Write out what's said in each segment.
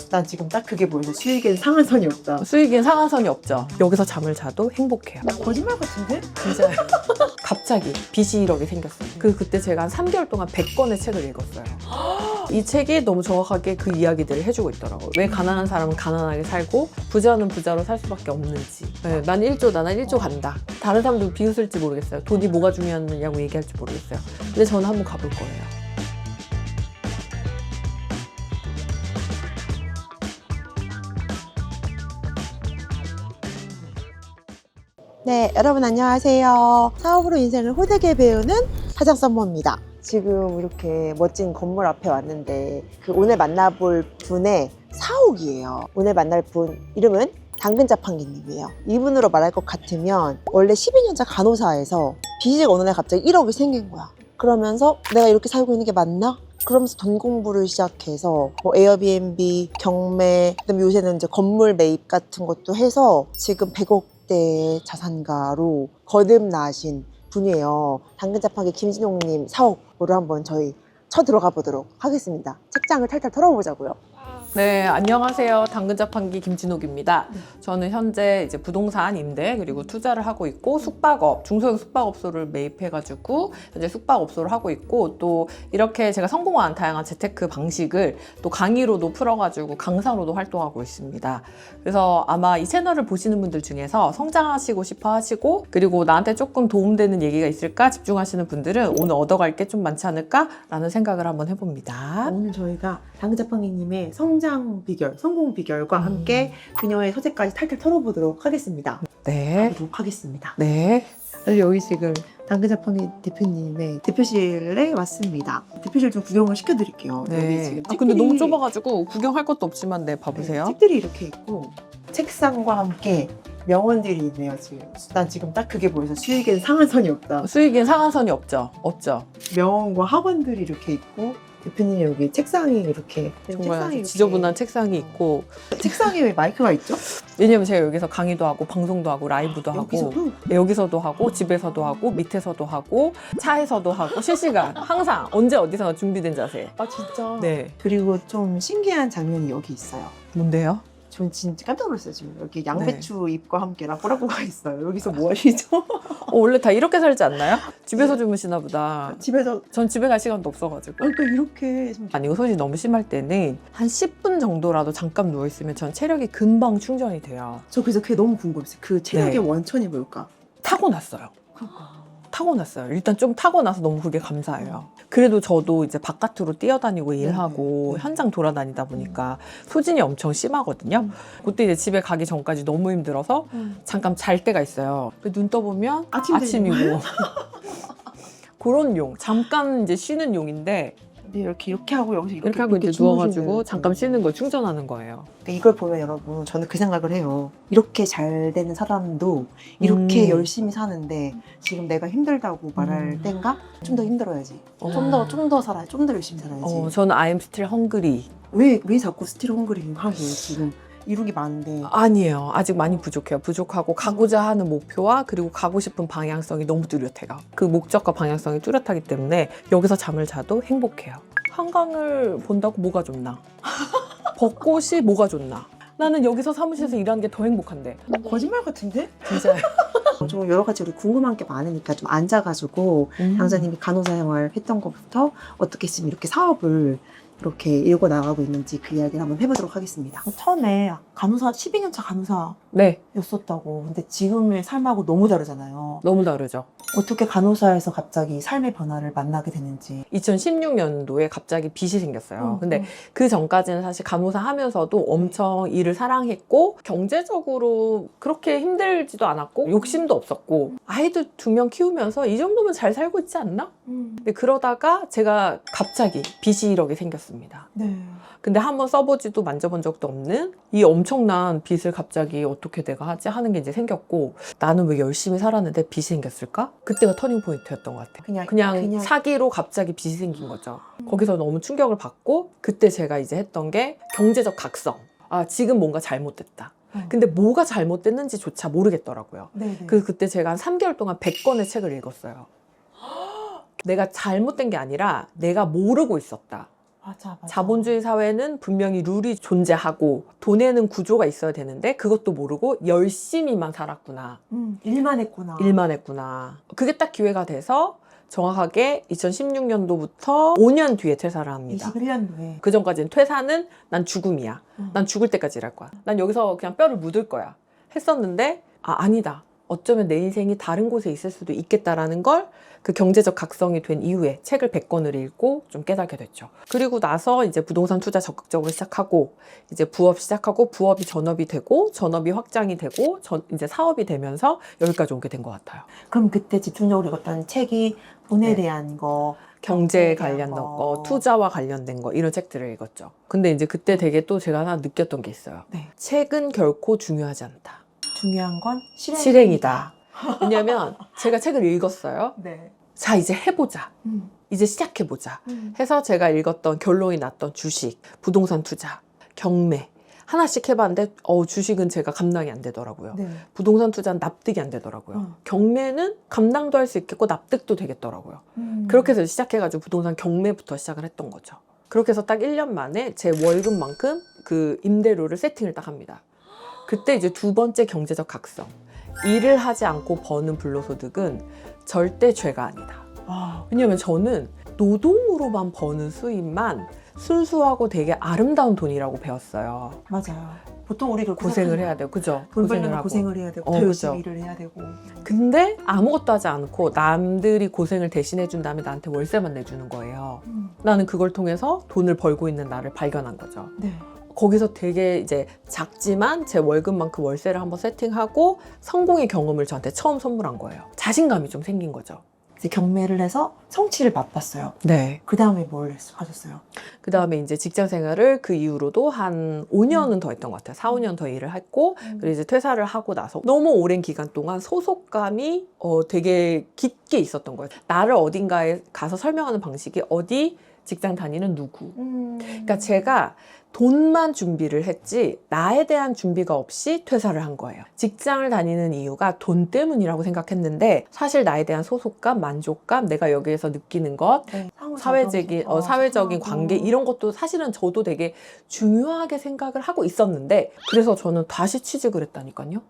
난 지금 딱 그게 보여서 수익엔 상한선이 없다. 수익엔 상한선이 없죠. 여기서 잠을 자도 행복해요. 거짓말 같은데? 진짜 갑자기 빚이 1억이 생겼어요. 그때 제가 한 3개월 동안 100권의 책을 읽었어요. 이 책이 너무 정확하게 그 이야기들을 해주고 있더라고요. 왜 가난한 사람은 가난하게 살고 부자는 부자로 살 수밖에 없는지. 네, 난 1조 간다. 다른 사람들 비웃을지 모르겠어요. 돈이 뭐가 중요하냐고 얘기할지 모르겠어요. 근데 저는 한번 가볼 거예요. 네, 여러분 안녕하세요. 사업으로 인생을 호되게 배우는 사장썸머입니다. 지금 이렇게 멋진 건물 앞에 왔는데 오늘 만나볼 분의 사옥이에요. 오늘 만날 분 이름은 당근자판기님이에요. 이분으로 말할 것 같으면 원래 12년차 간호사에서 빚이 어느 날 갑자기 1억이 생긴 거야. 그러면서 내가 이렇게 살고 있는 게 맞나? 그러면서 돈 공부를 시작해서 에어비앤비, 경매, 그다음에 요새는 이제 건물 매입 같은 것도 해서 지금 100억대 자산가로 거듭나신 분이에요. 당근자판기 김진용님 사옥으로 한번 저희 쳐들어가 보도록 하겠습니다. 책장을 탈탈 털어보자고요. 네, 안녕하세요. 당근자판기 김진옥입니다. 저는 현재 이제 부동산 임대 그리고 투자를 하고 있고 숙박업, 중소형 숙박업소를 매입해가지고 현재 숙박업소를 하고 있고 또 이렇게 제가 성공한 다양한 재테크 방식을 또 강의로도 풀어가지고 강사로도 활동하고 있습니다. 그래서 아마 이 채널을 보시는 분들 중에서 성장하시고 싶어 하시고 그리고 나한테 조금 도움되는 얘기가 있을까 집중하시는 분들은 오늘 얻어갈 게 좀 많지 않을까라는 생각을 한번 해봅니다. 오늘 저희가 당근자판기님의 성장 비결, 성공 비결과 함께 그녀의 서재까지 탈탈 털어보도록 하겠습니다. 네. 가보도록 하겠습니다. 네. 여기 지금 당근자판기 대표님의 대표실에 왔습니다. 대표실 좀 구경을 시켜드릴게요. 여기 네. 지금 근데 책들이- 너무 좁아가지고 구경할 것도 없지만 네, 봐보세요. 네, 책들이 이렇게 있고 책상과 함께 명언들이 있네요. 난 지금 딱 그게 보여서 수익엔 상한선이 없다. 수익엔 상한선이 없죠. 없죠. 명언과 학원들이 이렇게 있고 대표님이 여기 책상이 이렇게 정말 아주 이렇게- 지저분한 책상이 있고 책상에 왜 마이크가 있죠? 왜냐면 제가 여기서 강의도 하고 방송도 하고 라이브도 하고 여기서도 여기서도 하고 집에서도 하고 밑에서도 하고 차에서도 하고 실시간 항상 언제 어디서나 준비된 자세. 아 진짜. 네. 그리고 좀 신기한 장면이 여기 있어요. 뭔데요? 전 진짜 깜짝 놀랐어요. 지금 여기 양배추 잎과 함께 라꾸라꾸가 있어요. 여기서 뭐 하시죠? 원래 다 이렇게 살지 않나요? 집에서 주무시나 보다. 집에서 전 집에 갈 시간도 없어가지고. 그러니까 이렇게 좀 아니 소진이 너무 심할 때는 한 10분 정도라도 잠깐 누워있으면 전 체력이 금방 충전이 돼요. 저 그래서 그게 너무 궁금했어요. 그 체력의 네. 원천이 뭘까? 타고났어요. 그러니까. 타고났어요. 일단 좀 타고나서 너무 그게 감사해요. 그래도 저도 이제 바깥으로 뛰어다니고 일하고 네. 현장 돌아다니다 보니까 소진이 엄청 심하거든요. 그때 이제 집에 가기 전까지 너무 힘들어서 잠깐 잘 때가 있어요. 눈 떠보면 아침 되는 아침이고 그런 용, 잠깐 이제 쉬는 용인데 근데 이렇게 하고 여기서 이렇게 하고 이제 누워가지고 주무시는 잠깐 쉬는 거 충전하는 거예요. 그러니까 이걸 보면 여러분 저는 그 생각을 해요. 이렇게 잘 되는 사람도 이렇게 열심히 사는데 지금 내가 힘들다고 말할 땐가? 좀 더 힘들어야지. 좀 더 살아야 좀 더 열심히 살아야지. 저는 I am still hungry. 왜 자꾸 스틸 헝그리 하고 지금 이룬 게 많은데 아니에요. 아직 많이 부족해요. 부족하고 가고자 하는 목표와 그리고 가고 싶은 방향성이 너무 뚜렷해요. 그 목적과 방향성이 뚜렷하기 때문에 여기서 잠을 자도 행복해요. 한강을 본다고 뭐가 좋나? 벚꽃이 뭐가 좋나? 나는 여기서 사무실에서 일하는 게 더 행복한데. 거짓말 같은데? 진짜. 좀 여러 가지 우리 궁금한 게 많으니까 좀 앉아가지고 당사님이 간호사 생활 했던 것부터 어떻게 했으면 이렇게 사업을 이렇게 일궈 나가고 있는지 그 이야기를 한번 해보도록 하겠습니다. 처음에 간호사 12년차 네, 간호사였었다고. 근데 지금의 삶하고 너무 다르잖아요. 너무 다르죠. 어떻게 간호사에서 갑자기 삶의 변화를 만나게 되는지. 2016년도에 갑자기 빚이 생겼어요. 근데 그 전까지는 사실 간호사 하면서도 엄청 일을 사랑했고 경제적으로 그렇게 힘들지도 않았고 욕심도 없었고 아이도 2명 키우면서 이 정도면 잘 살고 있지 않나? 근데 그러다가 제가 갑자기 빚이 1억이 생겼습니다. 네. 근데 한번 써보지도 만져본 적도 없는 이 엄청난 빚을 갑자기 어떻게 내가 하지 하는 게 이제 생겼고 나는 왜 열심히 살았는데 빚이 생겼을까? 그때가 터닝 포인트였던 것 같아요. 그냥 사기로 갑자기 빚이 생긴 거죠. 거기서 너무 충격을 받고 그때 제가 이제 했던 게 경제적 각성. 아, 지금 뭔가 잘못됐다. 근데 뭐가 잘못됐는지조차 모르겠더라고요. 네네. 그래서 그때 제가 한 3개월 동안 100권의 책을 읽었어요. 내가 잘못된 게 아니라 내가 모르고 있었다. 맞아. 자본주의 사회는 분명히 룰이 존재하고 돈에는 구조가 있어야 되는데 그것도 모르고 열심히만 살았구나. 일만 했구나. 일만 했구나. 그게 딱 기회가 돼서 정확하게 2016년도부터 5년 뒤에 퇴사를 합니다. 21년도에. 그 전까지는 퇴사는 난 죽음이야. 난 죽을 때까지 일할 거야. 난 여기서 그냥 뼈를 묻을 거야. 했었는데 아니다. 어쩌면 내 인생이 다른 곳에 있을 수도 있겠다라는 걸 그 경제적 각성이 된 이후에 책을 100권을 읽고 좀 깨닫게 됐죠. 그리고 나서 이제 부동산 투자 적극적으로 시작하고 이제 부업 시작하고 부업이 전업이 되고 전업이 확장이 되고 이제 사업이 되면서 여기까지 오게 된 것 같아요. 그럼 그때 집중적으로 읽었던 책이 돈에 네. 대한 거, 경제에 관계에 관련된 대한 거, 투자와 관련된 거 이런 책들을 읽었죠. 근데 이제 그때 되게 또 제가 하나 느꼈던 게 있어요. 네. 책은 결코 중요하지 않다. 중요한 건 실행이다. 왜냐면 제가 책을 읽었어요. 네. 자, 이제 해보자. 이제 시작해보자. 해서 제가 읽었던 결론이 났던 주식, 부동산 투자, 경매 하나씩 해봤는데 주식은 제가 감당이 안 되더라고요. 네. 부동산 투자는 납득이 안 되더라고요. 경매는 감당도 할 수 있겠고 납득도 되겠더라고요. 그렇게 해서 시작해가지고 부동산 경매부터 시작을 했던 거죠. 그렇게 해서 딱 1년 만에 제 월급만큼 그 임대료를 세팅을 딱 합니다. 그때 이제 두 번째 경제적 각성. 일을 하지 않고 버는 불로소득은 절대 죄가 아니다. 왜냐면 저는 노동으로만 버는 수입만 순수하고 되게 아름다운 돈이라고 배웠어요. 맞아요. 보통 우리 고생을 해야 돼요. 그죠? 돈 벌려면 고생을 해야 되고 더 열심히 일을 해야 되고. 근데 아무것도 하지 않고 남들이 고생을 대신해 준 다음에 나한테 월세만 내주는 거예요. 나는 그걸 통해서 돈을 벌고 있는 나를 발견한 거죠. 네. 거기서 되게 이제 작지만 제 월급만큼 월세를 한번 세팅하고 성공의 경험을 저한테 처음 선물한 거예요. 자신감이 좀 생긴 거죠. 이제 경매를 해서 성취를 맛봤어요. 네. 그 다음에 뭘 하셨어요? 그 다음에 이제 직장 생활을 그 이후로도 한 5년은 더 했던 것 같아요. 4, 5년 더 일을 했고, 그리고 이제 퇴사를 하고 나서 너무 오랜 기간 동안 소속감이 되게 깊게 있었던 거예요. 나를 어딘가에 가서 설명하는 방식이 어디 직장 다니는 누구. 그러니까 제가 돈만 준비를 했지 나에 대한 준비가 없이 퇴사를 한 거예요. 직장을 다니는 이유가 돈 때문이라고 생각했는데 사실 나에 대한 소속감, 만족감, 내가 여기에서 느끼는 것, 네. 사회적인 관계 이런 것도 사실은 저도 되게 중요하게 생각을 하고 있었는데 그래서 저는 다시 취직을 했다니까요.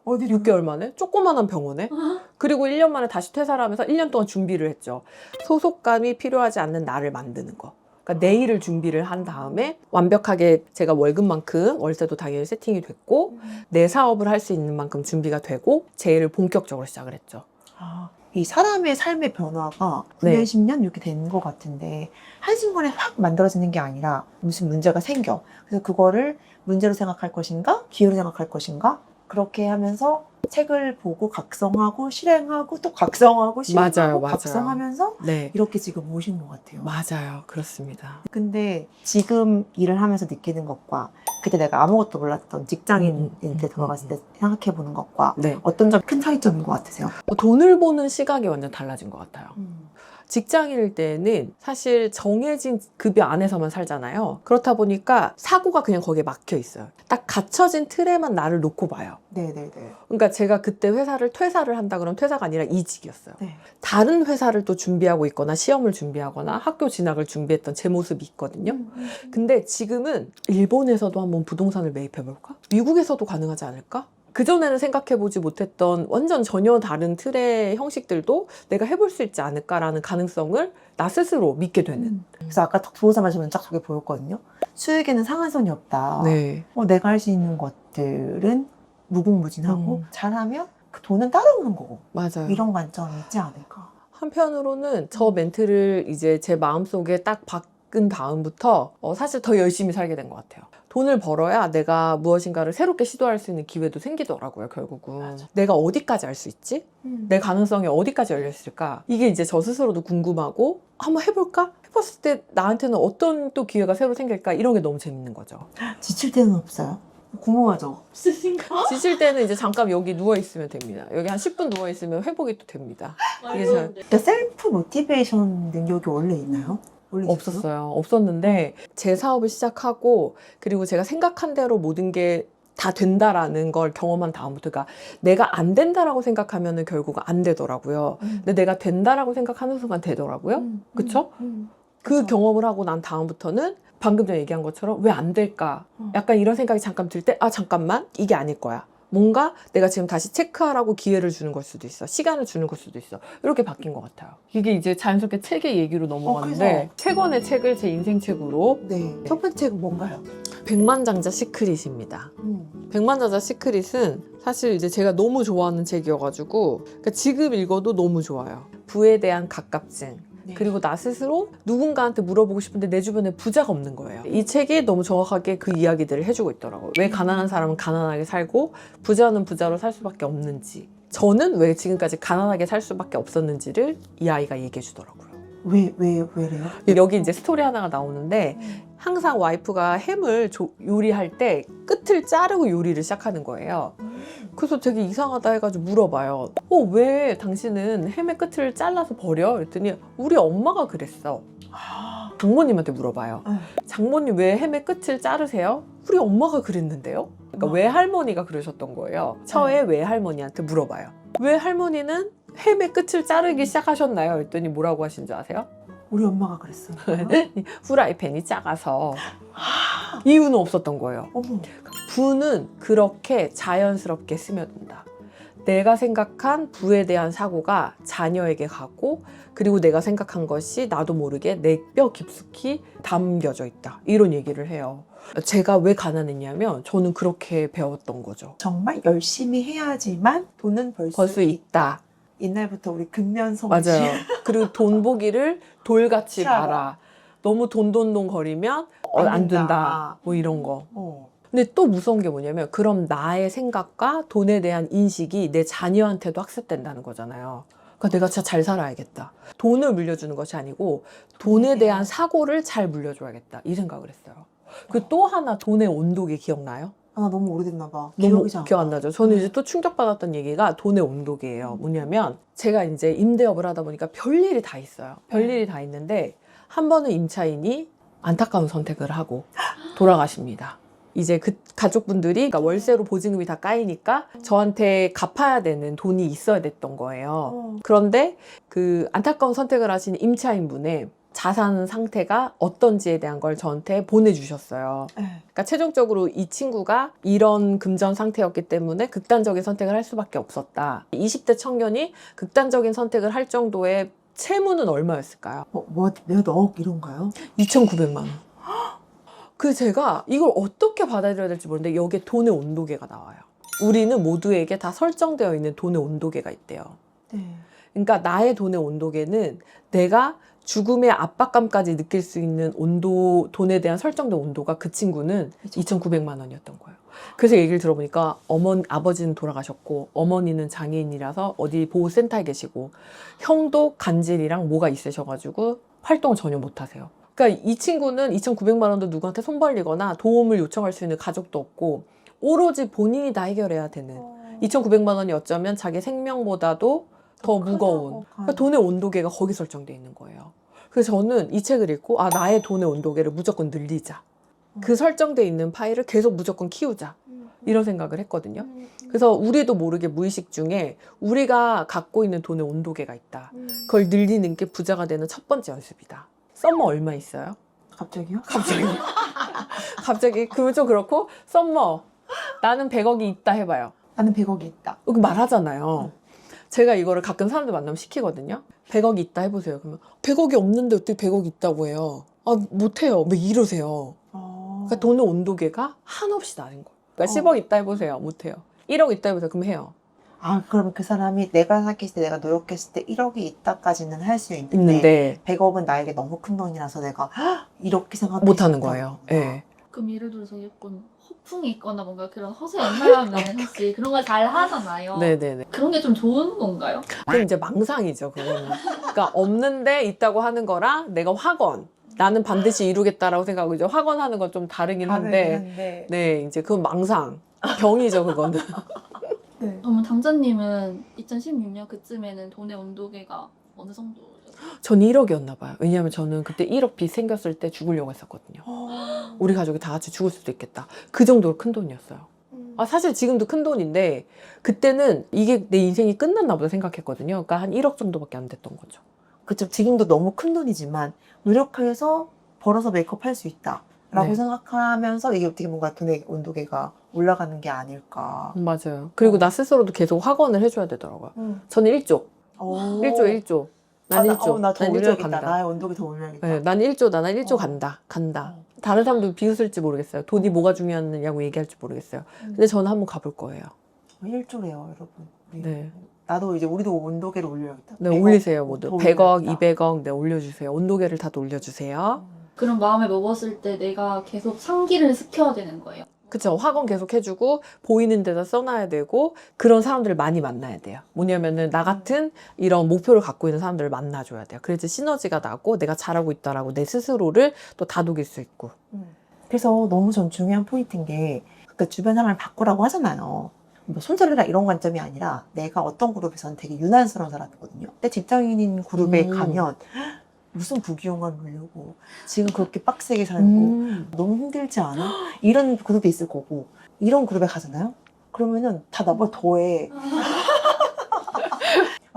어디 6개월 만에 조그만한 병원에 그리고 1년 만에 다시 퇴사를 하면서 1년 동안 준비를 했죠. 소속감이 필요하지 않는 나를 만드는 거. 그러니까 내일을 준비를 한 다음에 완벽하게 제가 월급만큼 월세도 당연히 세팅이 됐고 내 사업을 할 수 있는 만큼 준비가 되고 제 일을 본격적으로 시작을 했죠. 이 사람의 삶의 변화가 9년, 네. 10년 이렇게 되는 것 같은데 한순간에 확 만들어지는 게 아니라 무슨 문제가 생겨. 그래서 그거를 문제로 생각할 것인가 기회로 생각할 것인가 그렇게 하면서 책을 보고 각성하고 실행하고 또 각성하고 실행하고 맞아요. 각성하면서 네. 이렇게 지금 오신 것 같아요. 맞아요. 그렇습니다. 근데 지금 일을 하면서 느끼는 것과 그때 내가 아무것도 몰랐던 직장인한테 들어갔을 때 생각해보는 것과 네. 어떤 점 큰 차이점인 것 같으세요? 돈을 보는 시각이 완전 달라진 것 같아요. 직장인일 때는 사실 정해진 급여 안에서만 살잖아요. 그렇다 보니까 사고가 그냥 거기에 막혀 있어요. 딱 갖춰진 틀에만 나를 놓고 봐요. 네네네. 그러니까 제가 그때 회사를 퇴사를 한다 그러면 퇴사가 아니라 이직이었어요. 네. 다른 회사를 또 준비하고 있거나 시험을 준비하거나 학교 진학을 준비했던 제 모습이 있거든요. 근데 지금은 일본에서도 한번 부동산을 매입해볼까? 미국에서도 가능하지 않을까? 그전에는 생각해보지 못했던 완전 전혀 다른 틀의 형식들도 내가 해볼 수 있지 않을까라는 가능성을 나 스스로 믿게 되는. 그래서 아까 부동산 말씀은 딱 저게 보였거든요. 수익에는 상한선이 없다. 네. 내가 할 수 있는 것들은 무궁무진하고 잘하면 그 돈은 따라오는 거고 맞아요. 이런 관점이 있지 않을까. 한편으로는 저 멘트를 이제 제 마음속에 딱 바꾼 다음부터 사실 더 열심히 살게 된 것 같아요. 돈을 벌어야 내가 무엇인가를 새롭게 시도할 수 있는 기회도 생기더라고요, 결국은. 맞아. 내가 어디까지 할 수 있지? 내 가능성이 어디까지 열렸을까? 이게 이제 저 스스로도 궁금하고 한번 해볼까? 해봤을 때 나한테는 어떤 또 기회가 새로 생길까? 이런 게 너무 재밌는 거죠. 지칠 때는 없어요? 궁금하죠? 없으신가? 지칠 때는 이제 잠깐 여기 누워있으면 됩니다. 여기 한 10분 누워있으면 회복이 또 됩니다. 이게 잘 그러니까 셀프 모티베이션 능력이 원래 있나요? 원래 없었어요. 없었는데 제 사업을 시작하고 그리고 제가 생각한 대로 모든 게 다 된다라는 걸 경험한 다음부터 그러니까 내가 안 된다라고 생각하면은 결국 안 되더라고요. 근데 내가 된다라고 생각하는 순간 되더라고요. 그쵸? 그 그쵸. 경험을 하고 난 다음부터는 방금 전에 얘기한 것처럼 왜 안 될까? 약간 이런 생각이 잠깐 들 때, 아, 잠깐만, 이게 아닐 거야. 뭔가 내가 지금 다시 체크하라고 기회를 주는 걸 수도 있어. 시간을 주는 걸 수도 있어. 이렇게 바뀐 것 같아요. 이게 이제 자연스럽게 책의 얘기로 넘어가는데, 그래서? 세 권의 책을 제 인생 책으로 네. 첫 번째 책은 뭔가요? 백만장자 시크릿입니다. 백만장자 시크릿은 사실 이제 제가 너무 좋아하는 책이어가지고, 그러니까 지금 읽어도 너무 좋아요. 부에 대한 가깝증. 네. 그리고 나 스스로 누군가한테 물어보고 싶은데 내 주변에 부자가 없는 거예요. 이 책이 너무 정확하게 그 이야기들을 해주고 있더라고요. 왜 가난한 사람은 가난하게 살고 부자는 부자로 살 수밖에 없는지, 저는 왜 지금까지 가난하게 살 수밖에 없었는지를 이 아이가 얘기해 주더라고요. 왜래요? 여기 이제 스토리 하나가 나오는데, 항상 와이프가 햄을 요리할 때 끝을 자르고 요리를 시작하는 거예요. 그래서 되게 이상하다 해가지고 물어봐요. 왜 당신은 햄의 끝을 잘라서 버려? 그랬더니 우리 엄마가 그랬어. 장모님한테 물어봐요. 장모님 왜 햄의 끝을 자르세요? 우리 엄마가 그랬는데요? 그러니까 외할머니가 그러셨던 거예요. 처에 외할머니한테 물어봐요. 외할머니는 햄의 끝을 자르기 시작하셨나요? 그랬더니 뭐라고 하신 줄 아세요? 우리 엄마가 그랬어요. 후라이팬이 작아서. 이유는 없었던 거예요. 어머. 부는 그렇게 자연스럽게 스며든다. 내가 생각한 부에 대한 사고가 자녀에게 가고, 그리고 내가 생각한 것이 나도 모르게 내 뼈 깊숙이 담겨져 있다. 이런 얘기를 해요. 제가 왜 가난했냐면 저는 그렇게 배웠던 거죠. 정말 열심히 해야지만 돈은 벌 벌 수 수 있다. 옛날부터 우리 근면성지. 맞아요. 그리고 돈 보기를 돌같이 치아라. 봐라. 너무 돈돈돈 거리면 안 된다. 뭐 이런 거. 근데 또 무서운 게 뭐냐면, 그럼 나의 생각과 돈에 대한 인식이 내 자녀한테도 학습된다는 거잖아요. 그러니까 내가 진짜 잘 살아야겠다. 돈을 물려주는 것이 아니고 돈에 대한 사고를 잘 물려줘야겠다. 이 생각을 했어요. 그 또 하나 돈의 온도계 기억나요? 나 너무 오래됐나 봐. 너무 기억이 잘 안 기억 안 나. 나죠? 저는 이제 또 충격받았던 얘기가 돈의 온도계예요. 뭐냐면 제가 이제 임대업을 하다 보니까 별일이 다 있어요. 별일이 다 있는데 한 번은 임차인이 안타까운 선택을 하고 돌아가십니다. 이제 그 가족분들이, 그러니까 월세로 보증금이 다 까이니까 저한테 갚아야 되는 돈이 있어야 됐던 거예요. 그런데 그 안타까운 선택을 하신 임차인분의 자산 상태가 어떤지에 대한 걸 저한테 보내주셨어요. 그러니까 최종적으로 이 친구가 이런 금전 상태였기 때문에 극단적인 선택을 할 수밖에 없었다. 20대 청년이 극단적인 선택을 할 정도의 채무는 얼마였을까요? 몇 억 이런가요? 2,900만 원. 그 제가 이걸 어떻게 받아들여야 될지 모르는데 여기에 돈의 온도계가 나와요. 우리는 모두에게 다 설정되어 있는 돈의 온도계가 있대요. 네. 그러니까 나의 돈의 온도계는 내가 죽음의 압박감까지 느낄 수 있는 온도, 돈에 대한 설정된 온도가, 그 친구는 2,900만 원이었던 거예요. 그래서 얘기를 들어보니까 아버지는 돌아가셨고, 어머니는 장애인이라서 어디 보호센터에 계시고, 형도 간질이랑 뭐가 있으셔가지고 활동을 전혀 못하세요. 그러니까 이 친구는 2,900만 원도 누구한테 손 벌리거나 도움을 요청할 수 있는 가족도 없고, 오로지 본인이 다 해결해야 되는, 2,900만 원이 어쩌면 자기 생명보다도 더 무거운, 그러니까 돈의 온도계가 거기 설정되어 있는 거예요. 그래서 저는 이 책을 읽고, 나의 돈의 온도계를 무조건 늘리자. 그 설정되어 있는 파일을 계속 무조건 키우자. 이런 생각을 했거든요. 그래서 우리도 모르게 무의식 중에 우리가 갖고 있는 돈의 온도계가 있다. 그걸 늘리는 게 부자가 되는 첫 번째 연습이다. 썸머 얼마 있어요? 갑자기요? 갑자기 그러면 좀 그렇고, 썸머 나는 100억이 있다 해봐요. 나는 100억이 있다. 그럼 말하잖아요. 제가 이거를 가끔 사람들 만나면 시키거든요. 100억이 있다 해보세요. 그러면 100억이 없는데 어떻게 100억이 있다고 해요? 못해요. 왜 이러세요? 그러니까 돈의 온도계가 한없이 다른 거예요. 그러니까 10억 있다 해보세요. 못해요. 1억 있다 해보세요. 그럼 해요. 그러면 그 사람이 내가 생각했을 때, 내가 노력했을 때 1억이 있다까지는 할 수 있는데, 있는데 100억은 나에게 너무 큰 돈이라서 내가 이렇게 생각할 못하는 수 거예요. 있다는 예. 거야. 그럼 예를 들어서 약간 허풍이 있거나 뭔가 그런 허세연 사람은 사실 그런 걸 잘 하잖아요. 네네네. 그런 게 좀 좋은 건가요? 그럼 이제 망상이죠, 그거는. 그러니까 없는데 있다고 하는 거랑 내가 확언. 나는 반드시 이루겠다라고 생각하고, 이제 확언하는 건 좀 다르긴 한데, 네, 이제 그건 망상. 병이죠, 그거는. 네. 그러면 당자님은 2016년 그쯤에는 돈의 온도계가 어느 정도죠? 전 1억이었나 봐요. 왜냐하면 저는 그때 1억 빚 생겼을 때 죽으려고 했었거든요. 우리 가족이 다 같이 죽을 수도 있겠다. 그 정도로 큰 돈이었어요. 사실 지금도 큰 돈인데 그때는 이게 내 인생이 끝났나 보다 생각했거든요. 그러니까 한 1억 정도밖에 안 됐던 거죠. 그쵸. 지금도 너무 큰 돈이지만 노력해서 벌어서 메이크업 할 수 있다. 라고 네. 생각하면서 이게 어떻게 뭔가 돈의 온도계가 올라가는 게 아닐까. 맞아요. 그리고 나 스스로도 계속 확언을 해줘야 되더라고요. 저는 1조. 1조. 난 1조. 나 더 난 1조 올려야겠다. 간다. 나의 온도계 더 올려야겠다. 네, 난 1조다. 난 1조 어. 간다. 다른 사람도 비웃을지 모르겠어요. 돈이 뭐가 중요하냐고 얘기할지 모르겠어요. 근데 저는 한번 가볼 거예요. 1조래요, 여러분. 네. 나도 이제 우리도 온도계를 올려야겠다. 네, 100억, 올리세요, 모두. 더 100억, 올려야겠다. 200억, 네, 올려주세요. 온도계를 다 올려주세요. 그런 마음을 먹었을 때 내가 계속 상기를 시켜야 되는 거예요. 그쵸. 확언 계속 해주고, 보이는 데다 써놔야 되고, 그런 사람들을 많이 만나야 돼요. 뭐냐면은, 나 같은 이런 목표를 갖고 있는 사람들을 만나줘야 돼요. 그래야지 시너지가 나고, 내가 잘하고 있다라고 내 스스로를 또 다독일 수 있고. 그래서 너무 전 중요한 포인트인 게, 그러니까 주변 사람을 바꾸라고 하잖아요. 뭐 손절이라 이런 관점이 아니라 내가 어떤 그룹에서는 되게 유난스러운 사람이거든요. 근데 직장인인 그룹에 가면 무슨 부귀영화를 누리려고 지금 그렇게 빡세게 살고 너무 힘들지 않아? 이런 그룹이 있을 거고 이런 그룹에 가잖아요? 그러면은 다 나보다 더해.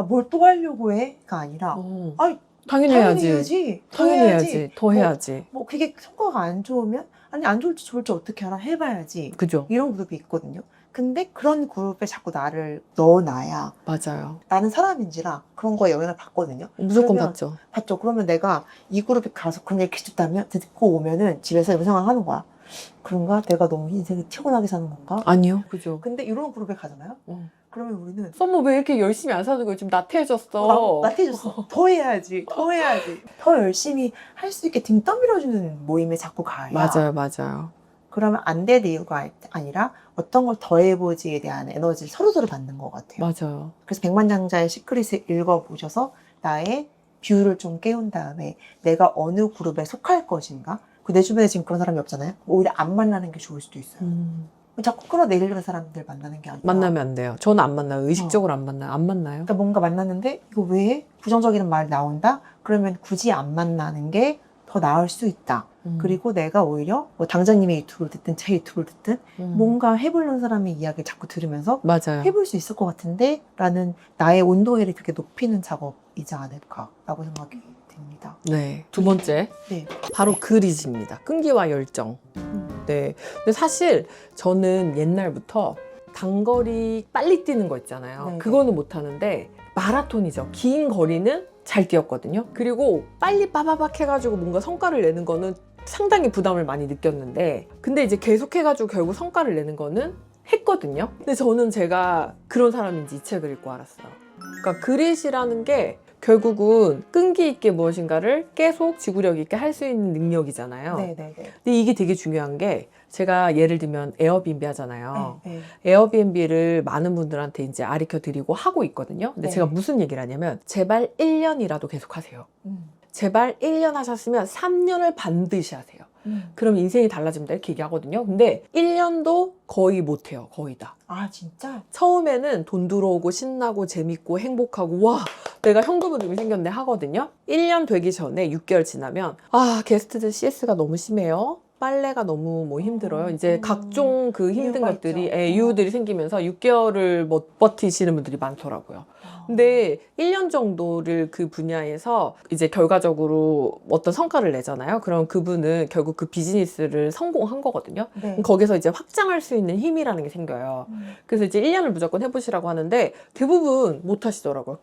뭘 또 하려고 해?가 아니라 아니, 당연히 해야지. 당연히 해야지. 더 해야지. 뭐 그게 성과가 안 좋으면 아니 안 좋을지 좋을지 어떻게 알아? 해봐야지. 그죠? 이런 그룹이 있거든요. 근데 그런 그룹에 자꾸 나를 넣어놔야 맞아요. 나는 사람인지라 그런 거에 영향을 받거든요. 무조건 그러면 받죠. 봤죠. 그러면 내가 이 그룹에 가서 그런 얘기 듣고 오면은 집에서 이런 생각을 하는 거야. 그런가? 내가 너무 인생을 피곤하게 사는 건가? 아니요. 그죠. 근데 이런 그룹에 가잖아요? 그러면 우리는 썸머 왜 이렇게 열심히 안 사는 거야? 지금 나태해졌어. 나태해졌어. 더 해야지. 더 해야지. 더 열심히 할 수 있게 등 떠밀어주는 모임에 자꾸 가야. 맞아요. 그러면 안 될 이유가 아니라 어떤 걸 더 해보지에 대한 에너지를 서로서로 받는 것 같아요. 맞아요. 그래서 백만장자의 시크릿을 읽어보셔서 나의 뷰를 좀 깨운 다음에 내가 어느 그룹에 속할 것인가? 내 주변에 지금 그런 사람이 없잖아요. 오히려 안 만나는 게 좋을 수도 있어요. 자꾸 끌어내리는 사람들 만나는 게 아니라 만나면 안 돼요. 저는 안 만나요. 의식적으로 안 만나요. 안 만나요. 그러니까 뭔가 만났는데 이거 왜 부정적인 말 나온다? 그러면 굳이 안 만나는 게 더 나을 수 있다. 그리고 내가 오히려 뭐 당장님의 유튜브를 듣든 제 유튜브를 듣든 뭔가 해보려는 사람의 이야기를 자꾸 들으면서 맞아요. 해볼 수 있을 것 같은데 라는 나의 온도계를 그렇게 높이는 작업이지 않을까라고 생각이 듭니다. 네. 두 번째. 네. 바로 그리즈입니다. 끈기와 열정. 네. 근데 사실 저는 옛날부터 단거리 빨리 뛰는 거 있잖아요. 네. 그거는 못하는데 마라톤이죠. 긴 거리는 잘 뛰었거든요. 그리고 빨리 빠바박 해가지고 뭔가 성과를 내는 거는 상당히 부담을 많이 느꼈는데 근데 이제 계속 해가지고 결국 성과를 내는 거는 했거든요. 근데 저는 제가 그런 사람인지 이 책을 읽고 알았어요. 그러니까 그릿이라는 게 결국은 끈기 있게 무엇인가를 계속 지구력 있게 할 수 있는 능력이잖아요. 네네네. 근데 이게 되게 중요한 게 제가 예를 들면 에어비앤비 하잖아요. 네. 에어비앤비를 많은 분들한테 이제 가르쳐 드리고 하고 있거든요. 근데 네. 제가 무슨 얘기를 하냐면 제발 1년이라도 계속 하세요. 제발 1년 하셨으면 3년을 반드시 하세요. 그럼 인생이 달라집니다. 이렇게 얘기하거든요. 근데 1년도 거의 못해요. 거의 다. 아 진짜? 처음에는 돈 들어오고 신나고 재밌고 행복하고 와 내가 현금 흐름이 생겼네 하거든요. 1년 되기 전에 6개월 지나면 아 게스트들 CS가 너무 심해요. 빨래가 너무 뭐 힘들어요. 이제 각종 그 힘든 이유가 것들이 있죠. 이유들이 생기면서 6개월을 못 버티시는 분들이 많더라고요. 근데 1년 정도를 그 분야에서 이제 결과적으로 어떤 성과를 내잖아요. 그럼 그분은 결국 그 비즈니스를 성공한 거거든요. 네. 거기서 이제 확장할 수 있는 힘이라는 게 생겨요. 그래서 이제 1년을 무조건 해보시라고 하는데 대부분 못 하시더라고요.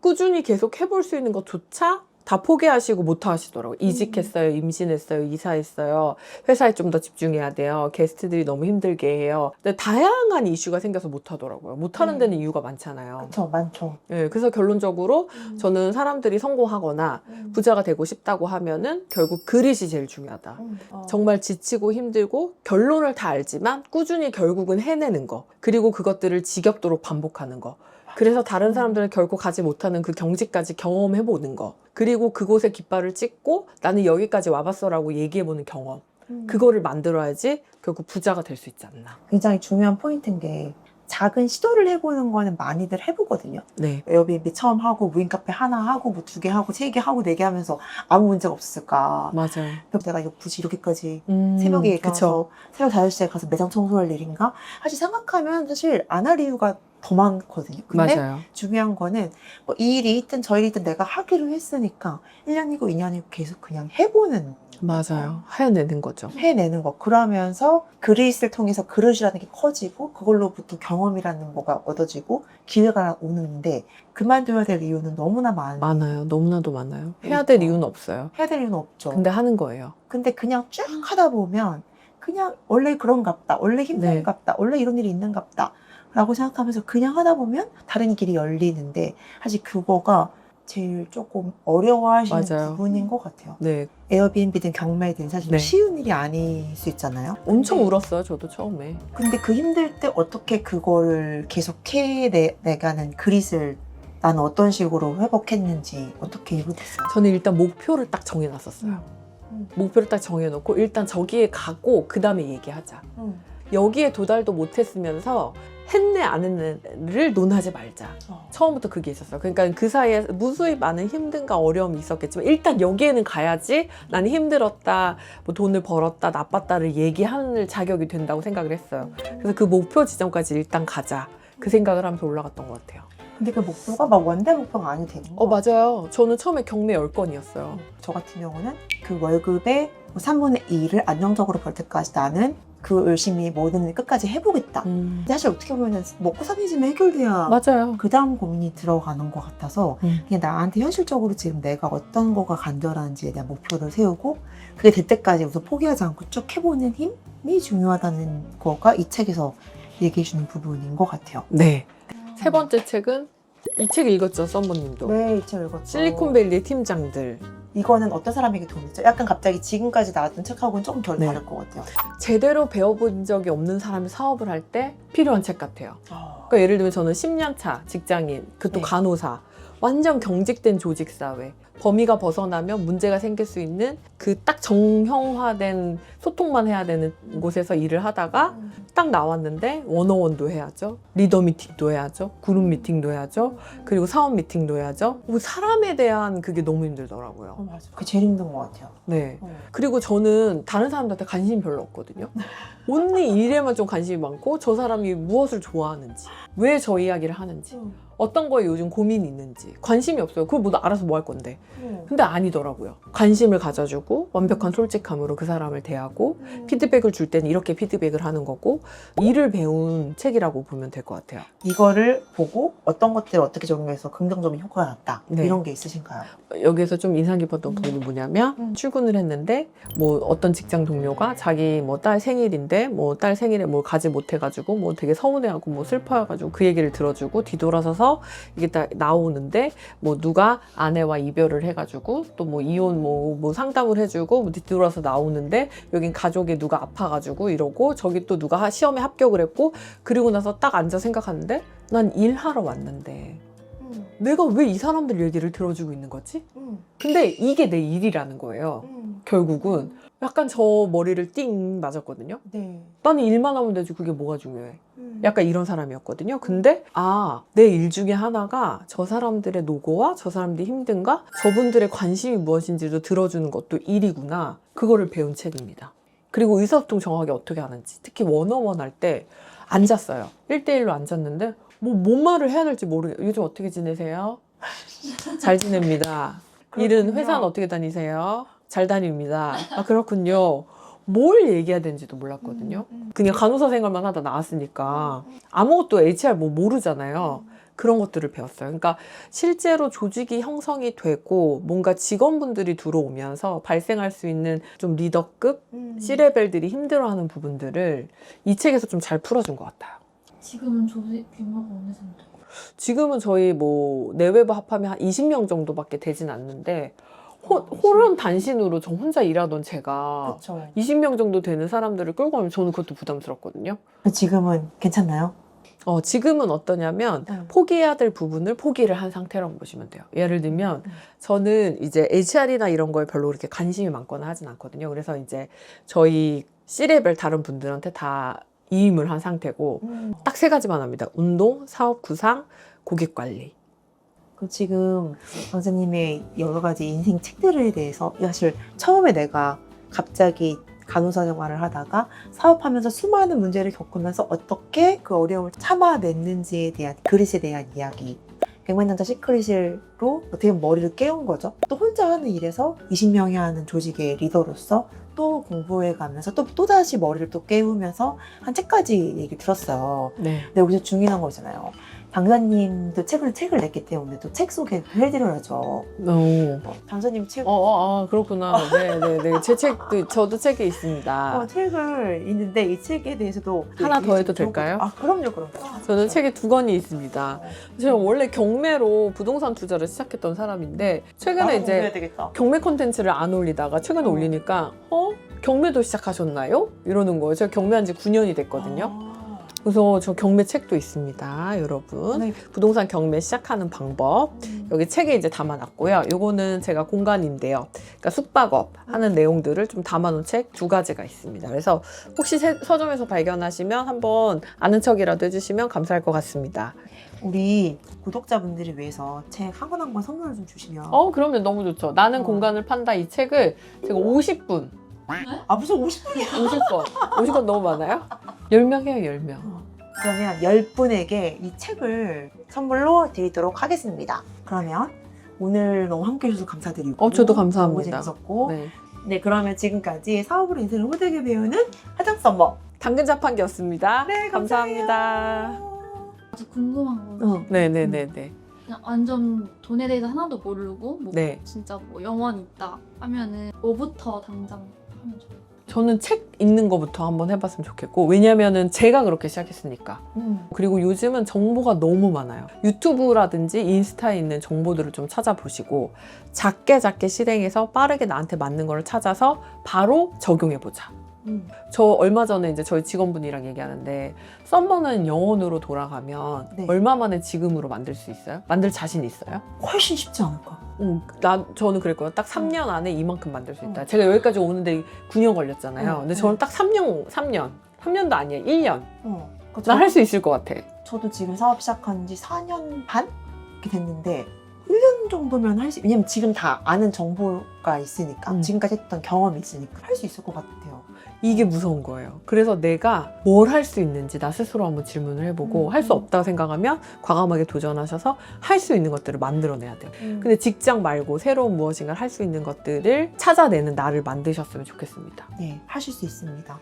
꾸준히 계속 해볼 수 있는 것조차 다 포기하시고 못 하시더라고요. 이직했어요, 임신했어요, 이사했어요, 회사에 좀 더 집중해야 돼요, 게스트들이 너무 힘들게 해요. 근데 다양한 이슈가 생겨서 못 하더라고요. 못 하는 데는 이유가 많잖아요. 그쵸, 많죠. 네, 그래서 결론적으로 저는 사람들이 성공하거나 부자가 되고 싶다고 하면은 결국 그릿이 제일 중요하다. 정말 지치고 힘들고 결론을 다 알지만 꾸준히 결국은 해내는 거. 그리고 그것들을 지겹도록 반복하는 거. 그래서 다른 사람들은 결국 가지 못하는 그 경지까지 경험해보는 거. 그리고 그곳에 깃발을 찍고 나는 여기까지 와봤어라고 얘기해보는 경험. 그거를 만들어야지 결국 부자가 될 수 있지 않나. 굉장히 중요한 포인트인 게 작은 시도를 해보는 거는 많이들 해보거든요. 네. 에어비앤비 처음 하고 무인카페 하나 하고 뭐 2개 하고 3개 하고 4개 하면서 아무 문제가 없었을까. 맞아요. 그럼 내가 이거 굳이 이렇게까지 새벽에 그쵸. 가서 새벽 5시에 가서 매장 청소할 일인가? 사실 생각하면 사실 안 할 이유가 더 많거든요. 근데 맞아요. 중요한 거는 뭐 이 일이 있든 저 일이 있든 내가 하기로 했으니까 1년이고 2년이고 계속 그냥 해보는 맞아요. 해내는 거죠. 해내는 거. 그러면서 그릿을 통해서 그릇이라는 게 커지고 그걸로부터 경험이라는 거가 얻어지고 기회가 오는데 그만둬야 될 이유는 너무나 많아요. 너무나도 많아요. 해야 될 이유는 없어요. 해야 될 이유는 없죠. 근데 하는 거예요. 근데 그냥 쭉 하다 보면 그냥 원래 그런갑다. 원래 힘든갑다. 원래 이런 일이 있는갑다. 라고 생각하면서 그냥 하다 보면 다른 길이 열리는데 사실 그거가 제일 조금 어려워하시는 맞아요. 부분인 것 같아요. 네. 에어비앤비든 경매든 사실 네. 쉬운 일이 아닐 수 있잖아요. 엄청 근데 울었어요. 저도 처음에. 근데 그 힘들 때 어떻게 그거를 계속 해내가는 그릿을 나는 어떤 식으로 회복했는지 어떻게 회복했어요? 저는 일단 목표를 딱 정해놨었어요. 목표를 딱 정해놓고 일단 저기에 가고 그 다음에 얘기하자. 여기에 도달도 못했으면서 했네 안 했네를 논하지 말자. 처음부터 그게 있었어요. 그러니까 그 사이에 무수히 많은 힘듦과 어려움이 있었겠지만 일단 여기에는 가야지 나는 힘들었다, 뭐 돈을 벌었다, 나빴다를 얘기하는 자격이 된다고 생각을 했어요. 그래서 그 목표 지점까지 일단 가자. 그 생각을 하면서 올라갔던 것 같아요. 근데 그 목표가 막 원대 목표가 아니 되는 거. 맞아요. 저는 처음에 경매 10건이었어요. 저 같은 경우는 그 월급의 3분의 2를 안정적으로 벌 때까지 나는 그 열심히 뭐든 끝까지 해보겠다. 근데 사실 어떻게 보면 먹고 사는 집에 해결돼야 맞아요. 그 다음 고민이 들어가는 것 같아서 그냥 나한테 현실적으로 지금 내가 어떤 거가 간절한지에 대한 목표를 세우고 그게 될 때까지 우선 포기하지 않고 쭉 해보는 힘이 중요하다는 거가 이 책에서 얘기해 주는 부분인 것 같아요. 네. 세 번째 책은 이 책 읽었죠, 썸머님도. 네, 이 책 읽었죠. 실리콘밸리의 팀장들. 이거는 어떤 사람에게 도움이 됐죠? 약간 갑자기 지금까지 나왔던 책하고는 조금 결이 네. 다를 것 같아요. 제대로 배워본 적이 없는 사람이 사업을 할 때 필요한 책 같아요. 그러니까 예를 들면 저는 10년 차 직장인, 그것도 네. 간호사, 완전 경직된 조직사회, 범위가 벗어나면 문제가 생길 수 있는 그 딱 정형화된 소통만 해야 되는 곳에서 일을 하다가 딱 나왔는데 원어원도 해야죠. 리더 미팅도 해야죠. 그룹 미팅도 해야죠. 그리고 사업 미팅도 해야죠. 뭐 사람에 대한 그게 너무 힘들더라고요. 맞아. 그게 제일 힘든 것 같아요. 네. 그리고 저는 다른 사람들한테 관심이 별로 없거든요. 언니 일에만 좀 관심이 많고 저 사람이 무엇을 좋아하는지, 왜 저 이야기를 하는지, 어떤 거에 요즘 고민이 있는지 관심이 없어요. 그걸 뭐 알아서 뭐 할 건데. 근데 아니더라고요. 관심을 가져주고 완벽한 솔직함으로 그 사람을 대하고 피드백을 줄 때는 이렇게 피드백을 하는 거고 일을 배운 책이라고 보면 될 것 같아요. 이거를 보고 어떤 것들을 어떻게 적용해서 긍정적인 효과가 났다. 네. 이런 게 있으신가요? 여기에서 좀 인상 깊었던 부분이 뭐냐면 출근을 했는데 뭐 어떤 직장 동료가 자기 뭐 딸 생일인데 뭐 딸 생일에 뭘 가지 못해가지고 뭐 되게 서운해하고 뭐 슬퍼해가지고 그 얘기를 들어주고 뒤돌아서서 이게 딱 나오는데 뭐 누가 아내와 이별을 해가지고 또 뭐 이혼 뭐 상담을 해주고 뭐 뒤돌아서 나오는데 여긴 가족에 누가 아파가지고 이러고 저기 또 누가 시험에 합격을 했고 그리고 나서 딱 앉아 생각하는데 난 일하러 왔는데 내가 왜 이 사람들 얘기를 들어주고 있는 거지? 근데 이게 내 일이라는 거예요. 결국은 약간 저 머리를 띵 맞았거든요. 네. 나는 일만 하면 되지 그게 뭐가 중요해. 약간 이런 사람이었거든요. 근데 내 일 중에 하나가 저 사람들의 노고와 저 사람들의 힘든가 저분들의 관심이 무엇인지도 들어주는 것도 일이구나. 그거를 배운 책입니다. 그리고 의사소통 정확하게 어떻게 하는지 특히 원어원 할 때 앉았어요. 1대1로 앉았는데 뭔 말을 해야 될지 모르겠어요. 요즘 어떻게 지내세요? 잘 지냅니다. 일은 그렇군요. 회사는 어떻게 다니세요? 잘 다닙니다. 아 그렇군요. 뭘 얘기해야 되는지도 몰랐거든요. 그냥 간호사 생활만 하다 나왔으니까 아무것도 HR 뭐 모르잖아요. 그런 것들을 배웠어요. 그러니까 실제로 조직이 형성이 되고 뭔가 직원분들이 들어오면서 발생할 수 있는 좀 리더급 C레벨들이 힘들어하는 부분들을 이 책에서 좀 잘 풀어준 것 같아요. 지금은 조직 규모가 어느 정도? 지금은 저희 뭐 내외부 합하면 한 20명 정도밖에 되진 않는데 홀은 단신으로 저 혼자 일하던 제가 그렇죠. 20명 정도 되는 사람들을 끌고 가면 저는 그것도 부담스럽거든요. 지금은 괜찮나요? 지금은 어떠냐면 포기해야 될 부분을 포기를 한 상태라고 보시면 돼요. 예를 들면 저는 이제 HR이나 이런 거에 별로 그렇게 관심이 많거나 하진 않거든요. 그래서 이제 저희 C레벨 다른 분들한테 다 이임을 한 상태고 딱 3가지만 합니다. 운동, 사업 구상, 고객 관리. 그 지금 선생님의 여러 가지 인생 책들에 대해서 사실 처음에 내가 갑자기 간호사 생활을 하다가 사업하면서 수많은 문제를 겪으면서 어떻게 그 어려움을 참아냈는지에 대한 그릇에 대한 이야기. 백만장자 시크릿으로 어떻게 보면 머리를 깨운 거죠. 또 혼자 하는 일에서 20명이 하는 조직의 리더로서 또 공부해 가면서 또다시 머리를 또 깨우면서 한 책까지 얘기 들었어요. 네. 근데 여기서 중요한 거 있잖아요. 당사님도 책을 냈기 때문에 또 책 소개를 해드려야죠. 당사님 책 그렇구나. 네네네. 제 책도, 저도 책이 있습니다. 책을 있는데 이 책에 대해서도 하나 더 해도 될까요? 그럼요. 저는 책이 2권이 있습니다. 제가 원래 경매로 부동산 투자를 시작했던 사람인데 최근에 이제 되겠다. 경매 콘텐츠를 안 올리다가 최근에 올리니까 경매도 시작하셨나요? 이러는 거예요. 제가 경매한 지 9년이 됐거든요. 그래서 저 경매 책도 있습니다, 여러분. 네. 부동산 경매 시작하는 방법. 여기 책에 이제 담아놨고요. 요거는 제가 공간인데요. 그러니까 숙박업 하는 내용들을 좀 담아놓은 책 2가지가 있습니다. 그래서 혹시 서점에서 발견하시면 한번 아는 척이라도 해주시면 감사할 것 같습니다. 우리 구독자분들을 위해서 책 한 권 한 권 선물을 좀 주시면. 그러면 너무 좋죠. 나는 공간을 판다 이 책을 제가 50분. 무슨 50분이야? 50권. 50권 너무 많아요? 10명이에요, 10명. 그러면 10분에게 이 책을 선물로 드리도록 하겠습니다. 그러면 오늘 너무 함께 해주셔서 감사드리고. 저도 감사합니다. 너무 재밌었고. 네. 네, 그러면 지금까지 사업으로 인생을 호되게 배우는 하장 썸머. 당근 자판기였습니다. 네, 감사합니다. 아주 궁금한 거. 네네네네. 그냥 완전 돈에 대해서 하나도 모르고 뭐 네. 진짜 뭐 영원 있다 하면은 뭐부터 당장 하면 좋아요? 저는 책 읽는 거부터 한번 해봤으면 좋겠고, 왜냐면은 제가 그렇게 시작했으니까. 그리고 요즘은 정보가 너무 많아요. 유튜브라든지 인스타에 있는 정보들을 좀 찾아보시고 작게 실행해서 빠르게 나한테 맞는 거를 찾아서 바로 적용해보자. 저 얼마 전에 이제 저희 직원분이랑 얘기하는데, 썸머는 영혼으로 돌아가면 네. 얼마 만에 지금으로 만들 수 있어요? 만들 자신 있어요? 훨씬 쉽지 않을까? 저는 그랬거든요. 딱 3년 안에 이만큼 만들 수 있다. 제가 여기까지 오는데 9년 걸렸잖아요. 근데 저는 딱 3년도 아니에요. 1년. 난 할 수 있을 것 같아. 저도 지금 사업 시작한 지 4년 반? 이렇게 됐는데 1년 정도면 할 수, 왜냐면 지금 다 아는 정보가 있으니까, 지금까지 했던 경험이 있으니까 할 수 있을 것 같아요. 이게 무서운 거예요. 그래서 내가 뭘 할 수 있는지 나 스스로 한번 질문을 해보고, 할 수 없다고 생각하면 과감하게 도전하셔서 할 수 있는 것들을 만들어내야 돼요. 근데 직장 말고 새로운 무엇인가를 할 수 있는 것들을 찾아내는 나를 만드셨으면 좋겠습니다. 네, 하실 수 있습니다.